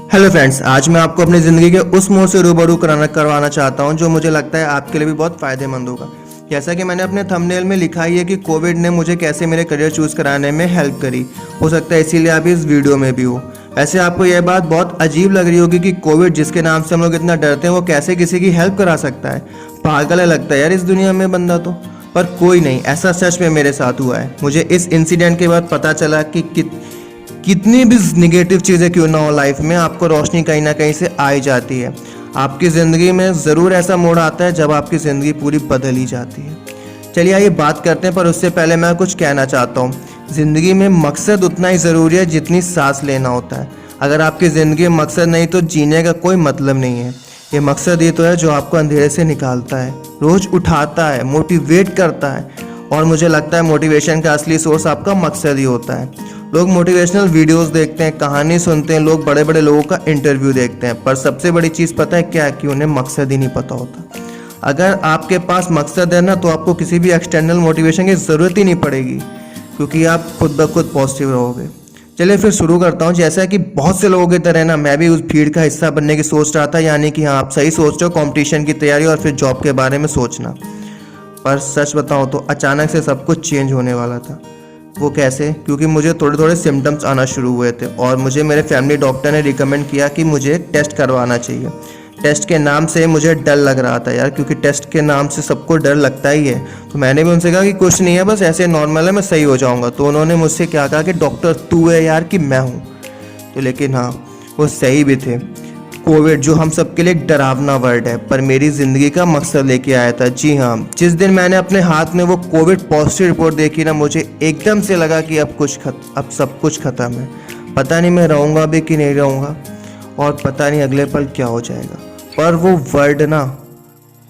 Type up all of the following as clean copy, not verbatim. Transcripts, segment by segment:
Hello friends, आज मैं आपको अपनी ज़िंदगी के उस मोड़ से रूबरू करवाना चाहता हूं जो मुझे लगता है आपके लिए भी बहुत फ़ायदेमंद होगा। जैसा कि मैंने अपने थंबनेल में लिखा ही है कि कोविड ने मुझे कैसे मेरे करियर चूज़ कराने में हेल्प करी। हो सकता है इसीलिए आप इस वीडियो में भी हो। ऐसे आपको यह बात बहुत अजीब लग रही होगी कि कोविड जिसके नाम से हम लोग इतना डरते हैं वो कैसे किसी की हेल्प करा सकता है। पागल है लगता है यार इस दुनिया में बंदा तो। पर कोई नहीं, ऐसा सच में मेरे साथ हुआ है। मुझे इस इंसिडेंट के बाद पता चला कि कितनी भी निगेटिव चीज़ें क्यों ना हो लाइफ में, आपको रोशनी कहीं ना कहीं से आ ही जाती है। आपकी ज़िंदगी में ज़रूर ऐसा मोड़ आता है जब आपकी ज़िंदगी पूरी बदल ही जाती है। चलिए आइए बात करते हैं, पर उससे पहले मैं कुछ कहना चाहता हूँ। ज़िंदगी में मकसद उतना ही ज़रूरी है जितनी सांस लेना होता है। अगर आपकी ज़िंदगी में मकसद नहीं तो जीने का कोई मतलब नहीं है। ये मकसद ही तो है जो आपको अंधेरे से निकालता है, रोज़ उठाता है, मोटिवेट करता है। और मुझे लगता है मोटिवेशन का असली सोर्स आपका मकसद ही होता है। लोग मोटिवेशनल वीडियोस देखते हैं, कहानी सुनते हैं, लोग बड़े बड़े लोगों का इंटरव्यू देखते हैं, पर सबसे बड़ी चीज़ पता है क्या है? कि उन्हें मकसद ही नहीं पता होता। अगर आपके पास मकसद है ना तो आपको किसी भी एक्सटर्नल मोटिवेशन की ज़रूरत ही नहीं पड़ेगी, क्योंकि आप खुद ब खुद पॉजिटिव रहोगे। चलिए फिर शुरू करता हूँ। जैसा कि बहुत से लोगों की तरह ना मैं भी उस भीड़ का हिस्सा बनने की सोच रहा था, यानी कि हाँ आप सही सोच रहे हो, कॉम्पिटिशन की तैयारी और फिर जॉब के बारे में सोचना। पर सच बताऊँ तो अचानक से सब कुछ चेंज होने वाला था। वो कैसे? क्योंकि मुझे थोड़े थोड़े सिम्टम्स आना शुरू हुए थे और मुझे मेरे फैमिली डॉक्टर ने रिकमेंड किया कि मुझे टेस्ट करवाना चाहिए। टेस्ट के नाम से मुझे डर लग रहा था यार, क्योंकि टेस्ट के नाम से सबको डर लगता ही है। तो मैंने भी उनसे कहा कि कुछ नहीं है, बस ऐसे नॉर्मल है, मैं सही हो जाऊंगा। तो उन्होंने मुझसे क्या कहा कि डॉक्टर तू है यार कि मैं हूँ। तो लेकिन हाँ, वो सही भी थे। कोविड जो हम सबके लिए एक डरावना वर्ड है, पर मेरी ज़िंदगी का मकसद लेके आया था। जी हाँ, जिस दिन मैंने अपने हाथ में वो कोविड पॉजिटिव रिपोर्ट देखी ना, मुझे एकदम से लगा कि अब सब कुछ ख़त्म है। पता नहीं मैं रहूँगा भी कि नहीं रहूँगा, और पता नहीं अगले पल क्या हो जाएगा। पर वो वर्ड ना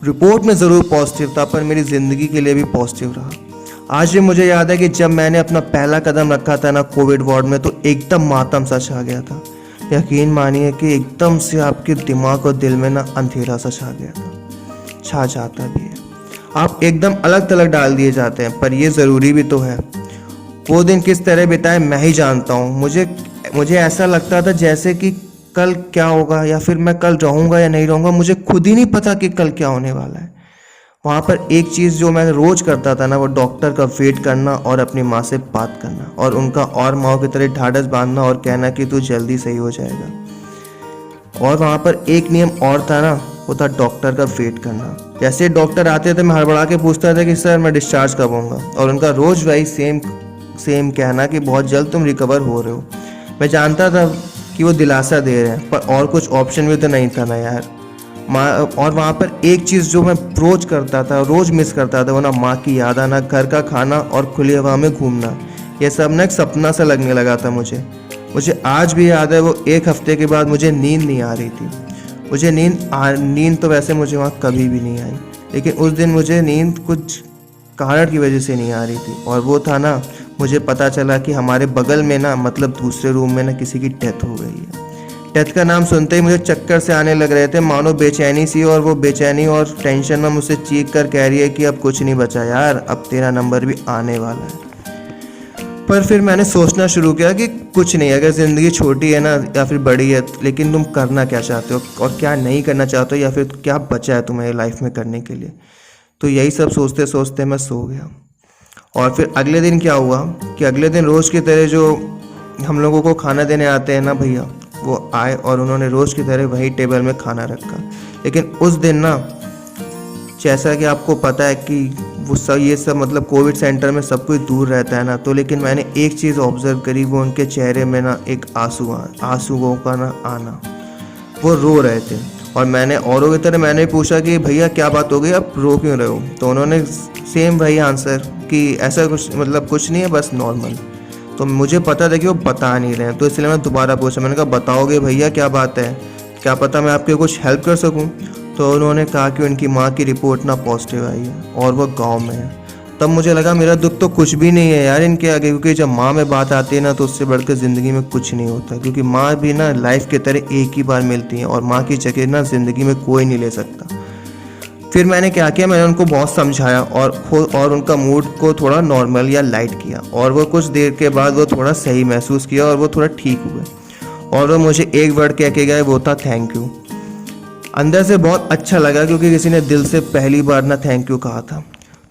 रिपोर्ट में ज़रूर पॉजिटिव था, पर मेरी ज़िंदगी के लिए भी पॉजिटिव रहा। आज भी मुझे याद है कि जब मैंने अपना पहला कदम रखा था ना कोविड वार्ड में, तो एकदम मातम सा छा गया था। यकीन मानिए कि एकदम से आपके दिमाग और दिल में ना अंधेरा सा छा गया था। छा जाता भी है, आप एकदम अलग थलग डाल दिए जाते हैं, पर ये ज़रूरी भी तो है। वो दिन किस तरह बिताए मैं ही जानता हूँ। मुझे ऐसा लगता था जैसे कि कल क्या होगा, या फिर मैं कल रहूँगा या नहीं रहूँगा, मुझे खुद ही नहीं पता कि कल क्या होने वाला है। वहाँ पर एक चीज़ जो मैं रोज़ करता था ना, वो डॉक्टर का वेट करना और अपनी माँ से बात करना और उनका और माँ की तरह ढाढ़स बांधना और कहना कि तू जल्दी सही हो जाएगा। और वहाँ पर एक नियम और था ना, वो था डॉक्टर का वेट करना। जैसे डॉक्टर आते थे मैं हड़बड़ा के पूछता था कि सर मैं डिस्चार्ज कब होऊंगा, और उनका रोज़ वही सेम कहना कि बहुत जल्द तुम रिकवर हो रहे हो। मैं जानता था कि वो दिलासा दे रहे हैं, पर और कुछ ऑप्शन भी तो नहीं था ना यार। माँ, और वहाँ पर एक चीज़ जो मैं रोज़ करता था, रोज़ मिस करता था, वो ना माँ की याद आना, घर का खाना और खुली हवा में घूमना। ये सब ना एक सपना सा लगने लगा था मुझे आज भी याद है। वो एक हफ्ते के बाद मुझे नींद नहीं आ रही थी। मुझे नींद तो वैसे मुझे वहाँ कभी भी नहीं आई, लेकिन उस दिन मुझे नींद कुछ कारण की वजह से नहीं आ रही थी। और वो था ना, मुझे पता चला कि हमारे बगल में ना, मतलब दूसरे रूम में ना किसी की डेथ हो गई है। डेथ का नाम सुनते ही मुझे चक्कर से आने लग रहे थे, मानो बेचैनी सी, और वो बेचैनी और टेंशन में मुझसे चीख कर कह रही है कि अब कुछ नहीं बचा यार, अब तेरा नंबर भी आने वाला है। पर फिर मैंने सोचना शुरू किया कि कुछ नहीं, अगर ज़िंदगी छोटी है ना या फिर बड़ी है, लेकिन तुम करना क्या चाहते हो और क्या नहीं करना चाहते हो, या फिर क्या बचा है तुम्हें लाइफ में करने के लिए। तो यही सब सोचते सोचते मैं सो गया। और फिर अगले दिन क्या हुआ कि अगले दिन रोज़ की तरह जो हम लोगों को खाना देने आते हैं ना भैया, वो आए और उन्होंने रोज़ की तरह वही टेबल में खाना रखा। लेकिन उस दिन ना, जैसा कि आपको पता है कि वो सब ये सब मतलब कोविड सेंटर में सब कुछ दूर रहता है ना, तो लेकिन मैंने एक चीज़ ऑब्जर्व करी, वो उनके चेहरे में ना एक आंसुओं का ना आना। वो रो रहे थे और मैंने औरों की तरह मैंने पूछा कि भैया क्या बात हो गई, आप रो क्यों रहे हो? तो उन्होंने सेम वही आंसर कि ऐसा कुछ मतलब कुछ नहीं है, बस नॉर्मल। तो मुझे पता था कि वो बता नहीं रहे हैं, तो इसलिए मैं दोबारा पूछा। मैंने कहा बताओगे भैया क्या बात है, क्या पता मैं आपके कुछ हेल्प कर सकूं? तो उन्होंने कहा कि उनकी माँ की रिपोर्ट ना पॉजिटिव आई है और वो गांव में है। तब मुझे लगा मेरा दुख तो कुछ भी नहीं है यार इनके आगे, क्योंकि जब माँ में बात आती है ना, तो उससे बढ़कर ज़िंदगी में कुछ नहीं होता, क्योंकि माँ भी ना लाइफ की तरह एक ही बार मिलती है और माँ की जगह ना ज़िंदगी में कोई नहीं ले सकता। फिर मैंने क्या किया, मैंने उनको बहुत समझाया और उनका मूड को थोड़ा नॉर्मल या लाइट किया, और वो कुछ देर के बाद वो थोड़ा सही महसूस किया और वो थोड़ा ठीक हुए। और वो मुझे एक वर्ड कह के गए, वो था थैंक यू। अंदर से बहुत अच्छा लगा क्योंकि किसी ने दिल से पहली बार ना थैंक यू कहा था।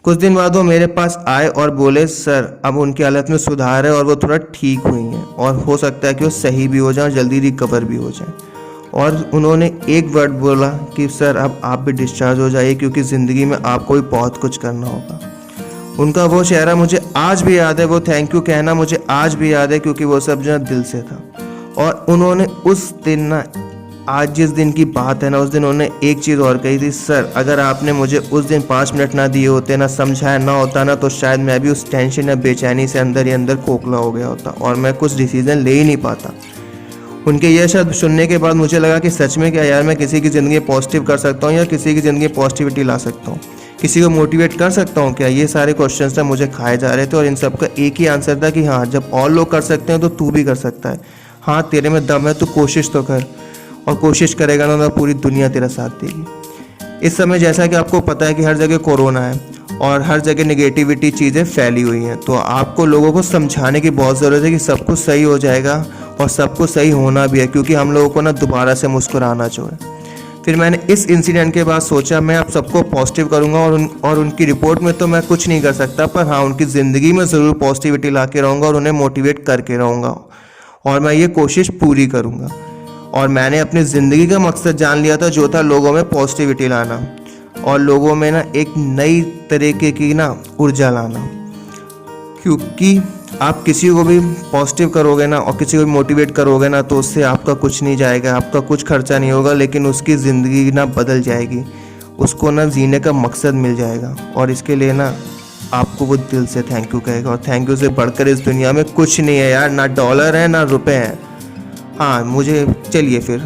कुछ दिन बाद वो मेरे पास आए और बोले सर अब उनकी हालत में सुधार है और वो थोड़ा ठीक हुई हैं और हो सकता है कि वो सही भी हो जाए और जल्दी रिकवर भी हो जाए। और उन्होंने एक वर्ड बोला कि सर अब आप भी डिस्चार्ज हो जाइए क्योंकि ज़िंदगी में आपको भी बहुत कुछ करना होगा। उनका वो चेहरा मुझे आज भी याद है, वो थैंक यू कहना मुझे आज भी याद है क्योंकि वो सब जो दिल से था। और उन्होंने उस दिन ना, आज जिस दिन की बात है ना, उस दिन उन्होंने एक चीज़ और कही थी, सर अगर आपने मुझे उस दिन 5 मिनट ना दिए होते, ना समझाया ना होता ना, तो शायद मैं भी उस टेंशन या बेचैनी से अंदर ही अंदर खोखला हो गया होता और मैं कुछ डिसीजन ले ही नहीं पाता। उनके ये शब्द सुनने के बाद मुझे लगा कि सच में क्या यार मैं किसी की ज़िंदगी पॉजिटिव कर सकता हूँ या किसी की ज़िंदगी पॉजिटिविटी ला सकता हूँ, किसी को मोटिवेट कर सकता हूँ क्या। ये सारे क्वेश्चंस ना मुझे खाए जा रहे थे और इन सब का एक ही आंसर था कि हाँ, जब और लोग कर सकते हैं तो तू भी कर सकता है। हाँ, तेरे में दम है, तू कोशिश तो कर, और कोशिश करेगा ना तो पूरी दुनिया तेरा साथ देगी। इस समय जैसा कि आपको पता है कि हर जगह कोरोना है और हर जगह नेगेटिविटी चीज़ें फैली हुई हैं, तो आपको लोगों को समझाने की बहुत ज़रूरत है कि सब कुछ सही हो जाएगा और सब कुछ सही होना भी है, क्योंकि हम लोगों को ना दोबारा से मुस्कुराना चाहिए। फिर मैंने इस इंसिडेंट के बाद सोचा मैं अब सबको पॉजिटिव करूंगा और उनकी रिपोर्ट में तो मैं कुछ नहीं कर सकता, पर हाँ उनकी ज़िंदगी में ज़रूर पॉजिटिविटी ला के रहूँगा और उन्हें मोटिवेट करके रहूँगा और मैं ये कोशिश पूरी करूँगा। और मैंने अपनी ज़िंदगी का मकसद जान लिया था, जो था लोगों में पॉजिटिविटी लाना और लोगों में ना एक नई तरीके की ना ऊर्जा लाना। क्योंकि आप किसी को भी पॉजिटिव करोगे ना और किसी को भी मोटिवेट करोगे ना, तो उससे आपका कुछ नहीं जाएगा, आपका कुछ खर्चा नहीं होगा, लेकिन उसकी ज़िंदगी ना बदल जाएगी, उसको ना जीने का मकसद मिल जाएगा। और इसके लिए ना आपको वो दिल से थैंक यू कहेगा। और थैंक यू से बढ़कर इस दुनिया में कुछ नहीं है यार, ना डॉलर है ना रुपए हैं। हाँ, मुझे चलिए फिर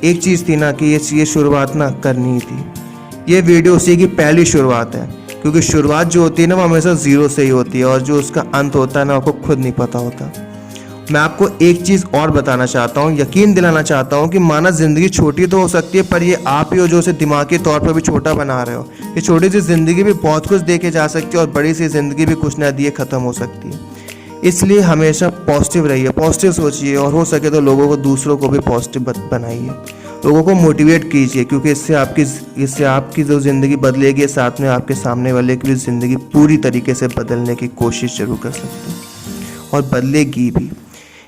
एक चीज़ थी ना कि ये शुरुआत ना करनी ही थी। ये वीडियो उसी की पहली शुरुआत है, क्योंकि शुरुआत जो होती है ना वो हमेशा ज़ीरो से ही होती है और जो उसका अंत होता है ना आपको खुद नहीं पता होता। मैं आपको एक चीज़ और बताना चाहता हूँ, यकीन दिलाना चाहता हूँ कि माना ज़िंदगी छोटी तो हो सकती है, पर ये आप ही हो जो उसे दिमागी तौर पर भी छोटा बना रहे हो। ये छोटी सी ज़िंदगी भी बहुत कुछ दे के जा सकती है और बड़ी सी ज़िंदगी भी कुछ ना दिए ख़त्म हो सकती है। इसलिए हमेशा पॉजिटिव रहिए, पॉजिटिव सोचिए और हो सके तो लोगों को, दूसरों को भी पॉजिटिव बनाइए, लोगों को मोटिवेट कीजिए, क्योंकि इससे आपकी जो ज़िंदगी बदलेगी, साथ में आपके सामने वाले की भी ज़िंदगी पूरी तरीके से बदलने की कोशिश जरूर कर सकते हैं और बदलेगी भी।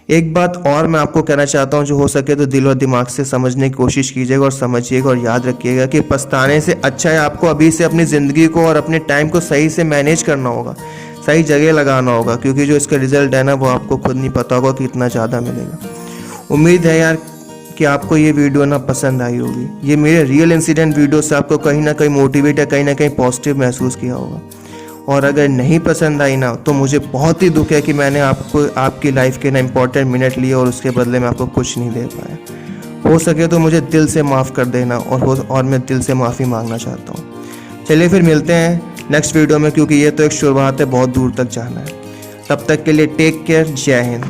एक बात और मैं आपको कहना चाहता हूँ, जो हो सके तो दिल और दिमाग से समझने की कोशिश कीजिएगा और समझिएगा और याद रखिएगा कि पछताने से अच्छा है आपको अभी से अपनी ज़िंदगी को और अपने टाइम को सही से मैनेज करना होगा, सही जगह लगाना होगा, क्योंकि जो इसका रिजल्ट है ना वो आपको खुद नहीं पता होगा कि कितना ज़्यादा मिलेगा। उम्मीद है यार कि आपको ये वीडियो ना पसंद आई होगी। ये मेरे रियल इंसिडेंट वीडियो से आपको कहीं ना कहीं मोटिवेट या कहीं ना कहीं पॉजिटिव महसूस किया होगा। और अगर नहीं पसंद आई ना तो मुझे बहुत ही दुख है कि मैंने आपकी लाइफ के ना इम्पोर्टेंट मिनट लिए और उसके बदले में आपको कुछ नहीं दे पाया। हो सके तो मुझे दिल से माफ़ कर देना और मैं दिल से माफ़ी मांगना चाहता हूँ। चलिए फिर मिलते हैं नेक्स्ट वीडियो में, क्योंकि ये तो एक शुरुआत है, बहुत दूर तक जाना है। तब तक के लिए टेक केयर, जय हिंद।